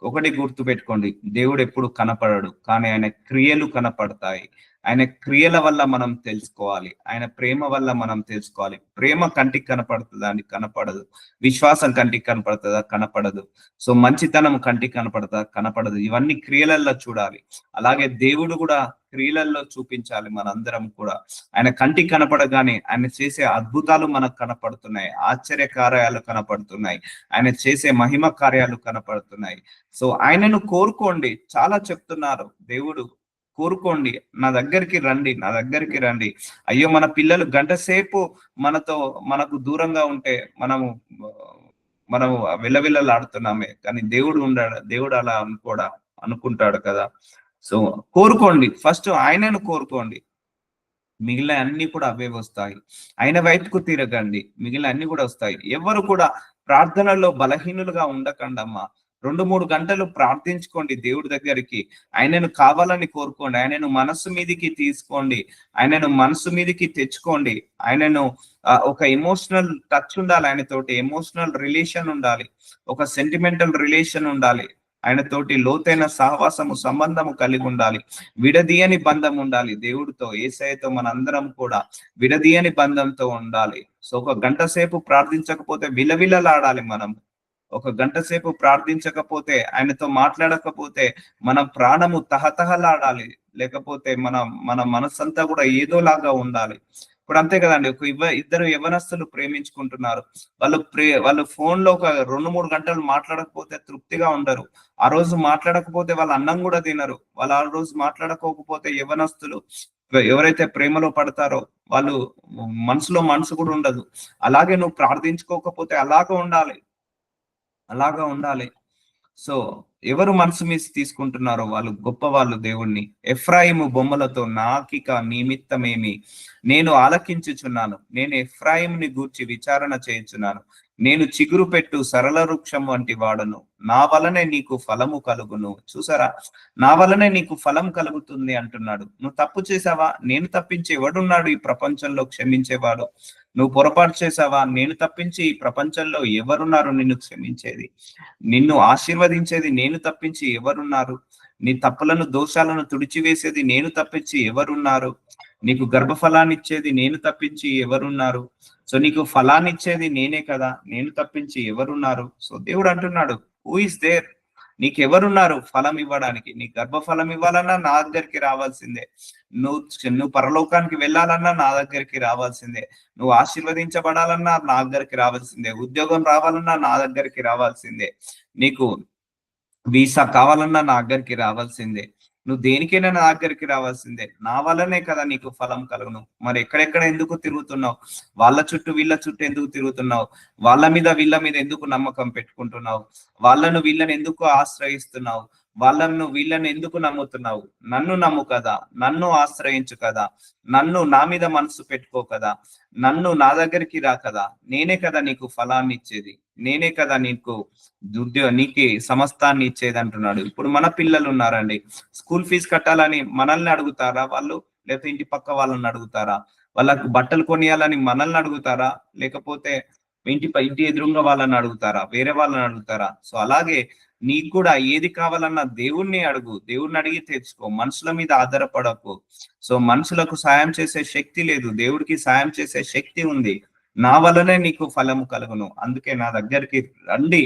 ఒకటి గుర్తు పెట్టుకోండి, దేవుడు ఎప్పుడు కనపడడు, కానీ ఆయన క్రియలు కనపడతాయి. ఆయన క్రియల వల్ల మనం తెలుసుకోవాలి, ఆయన ప్రేమ వల్ల మనం తెలుసుకోవాలి. ప్రేమ కంటికి కనపడుతుందా? అని కనపడదు. విశ్వాసం కంటికి కనపడుతుందా? కనపడదు. సో మంచితనం కంటికి కనపడతా? కనపడదు. ఇవన్నీ క్రియలల్లో చూడాలి. అలాగే దేవుడు కూడా క్రియలలో చూపించాలి మనందరం కూడా. ఆయన కంటికి కనపడగానే ఆయన చేసే అద్భుతాలు మనకు కనపడుతున్నాయి, ఆశ్చర్య కార్యాలు కనపడుతున్నాయి, ఆయన చేసే మహిమ కార్యాలు కనపడుతున్నాయి. సో ఆయనను కోరుకోండి. చాలా చెప్తున్నారు దేవుడు, కోరుకోండి, నా దగ్గరికి రండి, నా దగ్గరికి రండి. అయ్యో మన పిల్లలు గంట సేపు మనకు దూరంగా ఉంటే మనము విలవిలలాడుతున్నామే, కానీ దేవుడు అలా అనుకుంటాడు కదా. సో కోరుకోండి, ఫస్ట్ ఆయనను కోరుకోండి, మిగిలిన అన్ని కూడా అవే వస్తాయి. ఆయన వైపుకు తిరగండి, మిగిలిన అన్ని కూడా వస్తాయి. ఎవరు కూడా ప్రార్థనలో బలహీనులుగా ఉండకండమ్మా. 2-3 గంటలు ప్రార్థించుకోండి దేవుడి దగ్గరికి. ఆయనను కావాలని కోరుకోండి, ఆయనను మనస్సు మీదికి తీసుకోండి, ఆయనను మనస్సు మీదికి తెచ్చుకోండి. ఆయనను ఒక ఎమోషనల్ టచ్ ఉండాలి, ఆయనతోటి ఎమోషనల్ రిలేషన్ ఉండాలి, ఒక సెంటిమెంటల్ రిలేషన్ ఉండాలి, ఆయనతోటి లోతైన సహవాసము సంబంధము కలిగి ఉండాలి, విడదీయని బంధం ఉండాలి దేవుడితో. యేసయ్యతో మనందరం కూడా విడదీయని బంధంతో ఉండాలి. సో ఒక గంట సేపు ప్రార్థించకపోతే విలవిలలాడాలి మనం. ఒక గంట సేపు ప్రార్థించకపోతే, ఆయనతో మాట్లాడకపోతే మన ప్రాణము తహతహలాడాలి, లేకపోతే మన మనస్సంతా కూడా ఏదోలాగా ఉండాలి. ఇప్పుడు అంతే కదండి, ఇద్దరు యవనస్తులు ప్రేమించుకుంటున్నారు, వాళ్ళు ఫోన్ లో ఒక 2-3 గంటలు మాట్లాడకపోతే తృప్తిగా ఉండరు. ఆ రోజు మాట్లాడకపోతే వాళ్ళ అన్నం కూడా తినరు. వాళ్ళు ఆ రోజు మాట్లాడకపోతే యవనస్తులు ఎవరైతే ప్రేమలో పడతారో వాళ్ళు మనసులో మనసు కూడా ఉండదు. అలాగే నువ్వు ప్రార్థించుకోకపోతే అలాగా ఉండాలి. సో ఎవరు మనసు మీద తీసుకుంటున్నారో వాళ్ళు గొప్పవాళ్ళు దేవుణ్ణి. ఎఫ్రాయిము బొమ్మలతో నాకిక నిమిత్తమేమి, నేను ఆలకించుచున్నాను, నేను ఎఫ్రాయిముని గూర్చి విచారణ చేయుచున్నాను, నేను చిగురు పెట్టు సరళ వృక్షం వంటి వాడను, నా వలనే నీకు ఫలము కలుగును. చూసారా, నా వలనే నీకు ఫలం కలుగుతుంది అంటున్నాడు. నువ్వు తప్పు చేసావా, నేను తప్పించి ఎవడున్నాడు ఈ ప్రపంచంలో క్షమించేవాడు? నువ్వు పొరపాటు చేసావా, నేను తప్పించి ఈ ప్రపంచంలో ఎవరున్నారు నిన్ను క్షమించేది, నిన్ను ఆశీర్వదించేది నేను తప్పించి ఎవరున్నారు? నీ తప్పులను దోషాలను తుడిచివేసేది నేను తప్పించి ఎవరున్నారు? నీకు గర్భఫలాన్ని ఇచ్చేది నేను తప్పించి ఎవరున్నారు? సో నీకు ఫలాన్ని ఇచ్చేది నేనే కదా, నేను తప్పించి ఎవరున్నారు? సో దేవుడు అంటున్నాడు, హూ ఇస్ దేర్, నీకెవరున్నారు ఫలం ఇవ్వడానికి? నీ గర్భఫలం ఇవ్వాలన్నా నా దగ్గరికి రావాల్సిందే, నువ్వు పరలోకానికి వెళ్ళాలన్నా నా దగ్గరికి రావాల్సిందే, నువ్వు ఆశీర్వదించబడాలన్నా నా దగ్గరికి రావాల్సిందే, ఉద్యోగం రావాలన్నా నా దగ్గరికి రావాల్సిందే, నీకు వీసా కావాలన్నా నా దగ్గరికి రావాల్సిందే, నువ్వు దేనికైనా నా దగ్గరికి రావాల్సిందే. నా వల్లనే కదా నీకు ఫలం కలుగును. మరి ఎక్కడెక్కడ ఎందుకు తిరుగుతున్నావు? వాళ్ళ చుట్టూ వీళ్ళ చుట్టూ ఎందుకు తిరుగుతున్నావు? వాళ్ళ మీద వీళ్ళ మీద ఎందుకు నమ్మకం పెట్టుకుంటున్నావు? వీళ్ళని ఎందుకు ఆశ్రయిస్తున్నావు? వీళ్ళని ఎందుకు నమ్ముతున్నావు? నన్ను నమ్ము కదా, నన్ను ఆశ్రయించు కదా, నా మీద మనసు పెట్టుకో కదా, నా దగ్గరికి రా కదా, నేనే కదా నీకు ఫలాన్ని ఇచ్చేది, నేనే కదా నీకు సమస్తాన్ని ఇచ్చేది అంటున్నాడు. ఇప్పుడు మన పిల్లలు ఉన్నారండి, స్కూల్ ఫీజు కట్టాలని మనల్ని అడుగుతారా వాళ్ళు, లేకపోతే ఇంటి పక్క వాళ్ళని అడుగుతారా? వాళ్ళకు బట్టలు కొనియాలని మనల్ని అడుగుతారా, లేకపోతే ఇంటి ఎదురుగా వాళ్ళని అడుగుతారా, వేరే వాళ్ళని అడుగుతారా? సో అలాగే నీకు కూడా ఏది కావాలన్నా దేవుణ్ణి అడుగు, దేవుణ్ణి అడిగి తెచ్చుకో, మనుషుల మీద ఆధారపడకు. సో మనుషులకు సాయం చేసే శక్తి లేదు, దేవుడికి సాయం చేసే శక్తి ఉంది. నా వల్లనే నీకు ఫలము కలుగును, అందుకే నా దగ్గరికి రండి,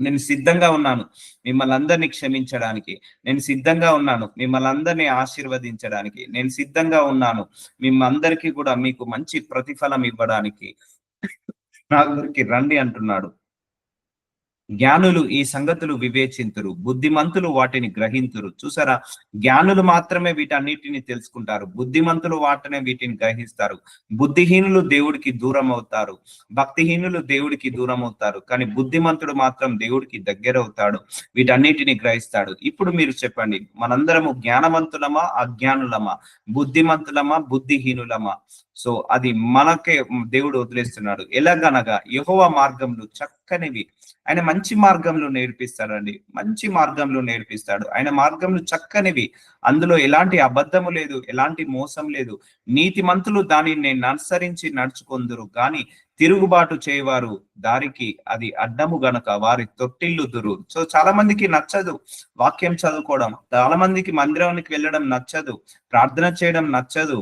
నేను సిద్ధంగా ఉన్నాను మిమ్మల్ని అందరినీ క్షమించడానికి, నేను సిద్ధంగా ఉన్నాను మిమ్మల్ని అందరినీ ఆశీర్వదించడానికి, నేను సిద్ధంగా ఉన్నాను మిమ్మందరికీ కూడా మీకు మంచి ప్రతిఫలం ఇవ్వడానికి. నా దగ్గరికి రండి అంటున్నాడు. జ్ఞానులు ఈ సంగతులు వివేచింతురు, బుద్ధిమంతులు వాటిని గ్రహింతురు. చూసారా, జ్ఞానులు మాత్రమే వీటన్నిటిని తెలుసుకుంటారు, బుద్ధిమంతులు వీటిని గ్రహిస్తారు. బుద్ధిహీనులు దేవుడికి దూరం అవుతారు, భక్తిహీనులు దేవుడికి దూరం అవుతారు, కానీ బుద్ధిమంతుడు మాత్రం దేవుడికి దగ్గర అవుతాడు, వీటన్నిటిని గ్రహిస్తాడు. ఇప్పుడు మీరు చెప్పండి, మనందరము జ్ఞానవంతులమా అజ్ఞానులమా, బుద్ధిమంతులమా బుద్ధిహీనులమా? సో అది మనకే దేవుడు వదిలేస్తున్నాడు. ఎలాగనగా యెహోవా మార్గంలో చక్కనివి, ఆయన మంచి మార్గంలో నేర్పిస్తాడండి, మంచి మార్గంలో నేర్పిస్తాడు. ఆయన మార్గంలో చక్కనివి, అందులో ఎలాంటి అబద్ధము లేదు, ఎలాంటి మోసం లేదు. నీతిమంతులు దానిని అనుసరించి నడుచుకొందురు, గాని తిరుగుబాటు చేయవారు దారికి అది అడ్డము గనక వారి తొట్టిల్లుదురు. సో చాలా మందికి నచ్చదు వాక్యం చదువుకోవడం, చాలా మందికి మందిరానికి వెళ్ళడం నచ్చదు, ప్రార్థన చేయడం నచ్చదు,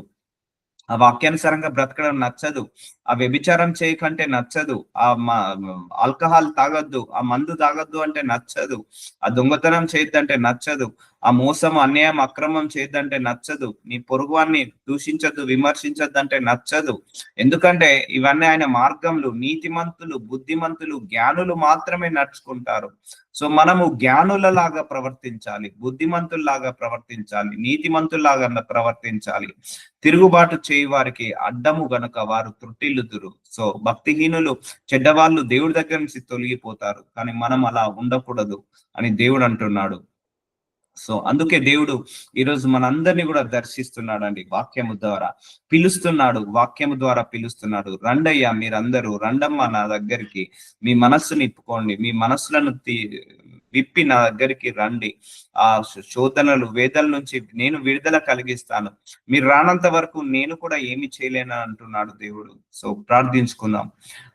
ఆ వాక్యానుసారంగా బ్రతకడం నచ్చదు. ఆ వ్యభిచారం చేయకంటే నచ్చదు. ఆల్కహాల్ తాగొద్దు, ఆ మందు తాగొద్దు అంటే నచ్చదు. ఆ దొంగతనం చేయొద్దంటే నచ్చదు. ఆ మోసం, అన్యాయం, అక్రమం చేయొద్దంటే నచ్చదు. నీ పొరుగువాన్ని దూషించొద్దు, విమర్శించొద్దంటే నచ్చదు. ఎందుకంటే ఇవన్నీ ఆయన మార్గంలు. నీతిమంతులు, బుద్ధిమంతులు, జ్ఞానులు మాత్రమే నడుచుకుంటారు. సో మనము జ్ఞానులలాగా ప్రవర్తించాలి, బుద్ధిమంతుల్లాగా ప్రవర్తించాలి, నీతిమంతుల్లాగా ప్రవర్తించాలి. తిరుగుబాటు చేయి వారికి అడ్డము గనుక వారు త్రుటిల్లుదురు. సో భక్తిహీనులు, చెడ్డవాళ్ళు దేవుడి దగ్గర నుంచి తొలగిపోతారు. కానీ మనం అలా ఉండకూడదు అని దేవుడు అంటున్నాడు. సో అందుకే దేవుడు ఈరోజు మనందరినీ కూడా దర్శిస్తున్నాడండి. వాక్యము ద్వారా పిలుస్తున్నాడు, వాక్యము ద్వారా పిలుస్తున్నాడు. రండయ్యా మీరందరూ, రండమ్మా నా దగ్గరికి, మీ మనస్సుని ఇప్పుకోండి, మీ మనస్సులను విప్పి నా దగ్గరికి రండి. ఆ శోధనలు, వేదల నుంచి నేను విడుదల కలిగిస్తాను. మీరు రానంత వరకు నేను కూడా ఏమి చేయలేను అంటున్నాడు దేవుడు. సో ప్రార్థించుకుందాం.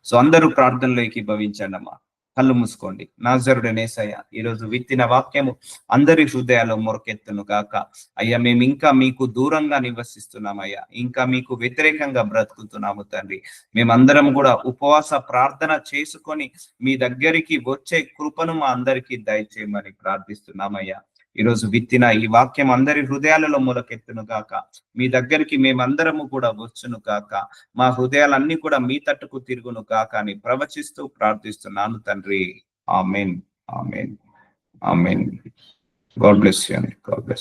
సో అందరూ ప్రార్థనలో ఏకీభవించండి అమ్మా. కళ్ళు మూసుకోండి. నాజరుడైన యేసయ్య, ఈరోజు విత్తిన వాక్యము అందరి హృదయాల్లో మొరకెత్తును గాక. అయ్యా మేము ఇంకా మీకు దూరంగా నివసిస్తున్నామయ్యా, ఇంకా మీకు వ్యతిరేకంగా బ్రతుకుతున్నాము తండ్రి. మేమందరం కూడా ఉపవాస ప్రార్థన చేసుకొని మీ దగ్గరికి వచ్చే కృపను మా అందరికీ దయచేయమని ప్రార్థిస్తున్నామయ్యా. ఈరోజు విత్తిన ఈ వాక్యం అందరి హృదయాలలో మొలకెత్తును గాక. మీ దగ్గరికి మేమందరము కూడా వచ్చును గాక. మా హృదయాలన్నీ కూడా మీ తట్టుకు తిరుగును గాక అని ప్రవచిస్తూ ప్రార్థిస్తున్నాను తండ్రి. Amen, amen, amen. God bless you అండి. God bless.